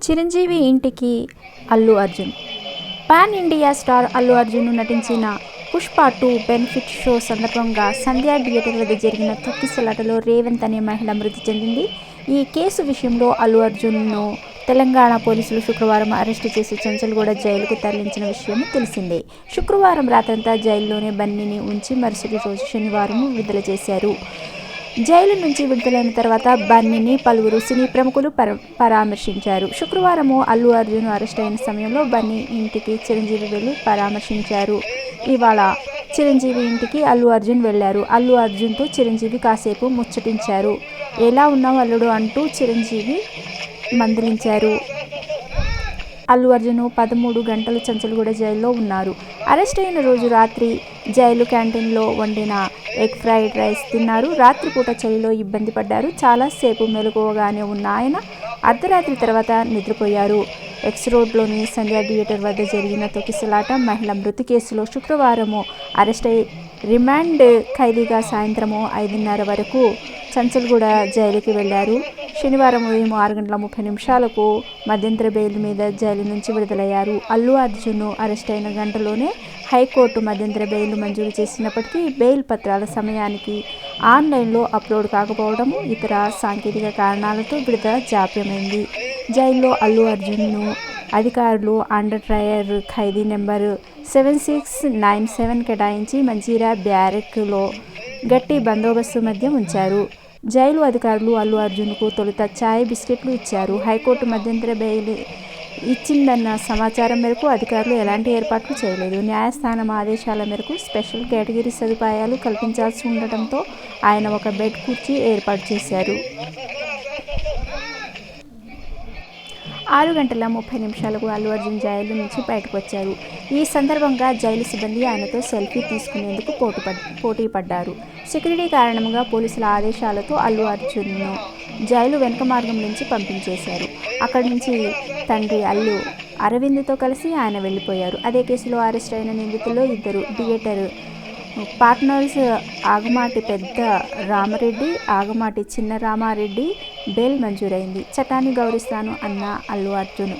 చిరంజీవి ఇంటికి Allu Arjun. Pan India star Allu Arjun నటించిన Pushpa 2 benefit show సందర్భంగా సంధ్యా థియేటర్ వద్ద జరిగిన తొక్కిసలాటలో రేవంత్ అనే మహిళ మృతి చెందింది. ఈ కేసు విషయంలో అల్లు అర్జున్ను తెలంగాణ పోలీసులు శుక్రవారం అరెస్టు చేసి చెంచల్గూడ జైలుకు తరలించిన విషయం తెలిసిందే. శుక్రవారం రాత్రంతా జైల్లోనే బన్నీని ఉంచి మరుసటి రోజు శనివారం విడుదల చేశారు. జైలు నుంచి విడుదలైన తర్వాత బన్నీని పలువురు సినీ ప్రముఖులు పరామర్శించారు. శుక్రవారం అల్లు అర్జున్ అరెస్ట్ అయిన సమయంలో బన్నీ ఇంటికి చిరంజీవి వెళ్లి పరామర్శించారు. ఇవాళ చిరంజీవి ఇంటికి అల్లు అర్జున్ వెళ్లారు. అల్లు అర్జున్తో చిరంజీవి కాసేపు ముచ్చటించారు. ఎలా ఉన్నావు అల్లుడు అంటూ చిరంజీవి మందలించారు. అల్లు అర్జున్ 13 గంటలు చెంచల్గూడ జైల్లో ఉన్నారు. అరెస్ట్ అయిన రోజు రాత్రి జైలు క్యాంటీన్లో వండిన ఎగ్ ఫ్రైడ్ రైస్ తిన్నారు. రాత్రిపూట చలిలో ఇబ్బంది పడ్డారు. చాలాసేపు మెలకువగానే ఉన్న ఆయన అర్ధరాత్రి తర్వాత నిద్రపోయారు. ఎక్స్ రోడ్లోని సంధ్యా థియేటర్ వద్ద జరిగిన తొక్కిసలాట, మహిళ మృతి కేసులో శుక్రవారం అరెస్ట్ అయి రిమాండ్ ఖైదీగా సాయంత్రం 5:30 వరకు చెంచల్గూడ జైలుకి వెళ్లారు. శనివారం ఉదయం 6:30 మధ్యంతర బెయిల్ మీద జైలు నుంచి విడుదలయ్యారు. అల్లు అర్జున్ అరెస్ట్ అయిన గంటలోనే హైకోర్టు మధ్యంతర బెయిల్ మంజూరు చేసినప్పటికీ బెయిల్ పత్రాల సమయానికి ఆన్లైన్లో అప్లోడ్ కాకపోవడం, ఇతర సాంకేతిక కారణాలతో విడుదల జాప్యమైంది. జైల్లో అల్లు అర్జున్ను అధికారులు అండర్ ట్రయల్ ఖైదీ నెంబర్ 7697 కేటాయించి మంజీరా బ్యారెక్లో గట్టి బందోబస్తు మధ్య ఉంచారు. జైలు అధికారులు అల్లు అర్జున్కు తొలుత చాయ్, బిస్కెట్లు ఇచ్చారు. హైకోర్టు మధ్యంతర బెయిల్ ఇచ్చిందన్న సమాచారం మేరకు అధికారులు ఎలాంటి ఏర్పాట్లు చేయలేదు. న్యాయస్థానం ఆదేశాల మేరకు స్పెషల్ కేటగిరీ సదుపాయాలు కల్పించాల్సి ఉండటంతో ఆయన ఒక బెడ్, కుర్చీ ఏర్పాటు చేశారు. 6:30 అల్లు అర్జున్ జైలు నుంచి బయటకు వచ్చారు. ఈ సందర్భంగా జైలు సిబ్బంది ఆయనతో సెల్ఫీ తీసుకునేందుకు పోటీ పడ్డారు. సెక్యూరిటీ కారణంగా పోలీసుల ఆదేశాలతో అల్లు అర్జున్ను జైలు వెనుక మార్గం నుంచి పంపించేశారు. అక్కడి నుంచి తండ్రి అల్లు అరవింద్తో కలిసి ఆయన వెళ్లిపోయారు. అదే కేసులో అరెస్ట్ అయిన నిందితుల్లో 2 థియేటర్ పార్ట్నర్స్ ఆగమాటి పెద్ద రామరెడ్డి, ఆగమాటి చిన్న రామారెడ్డి బెయిల్ మంజూరైంది. చట్టాన్ని గౌరవిస్తాను అన్న అల్లు అర్జున్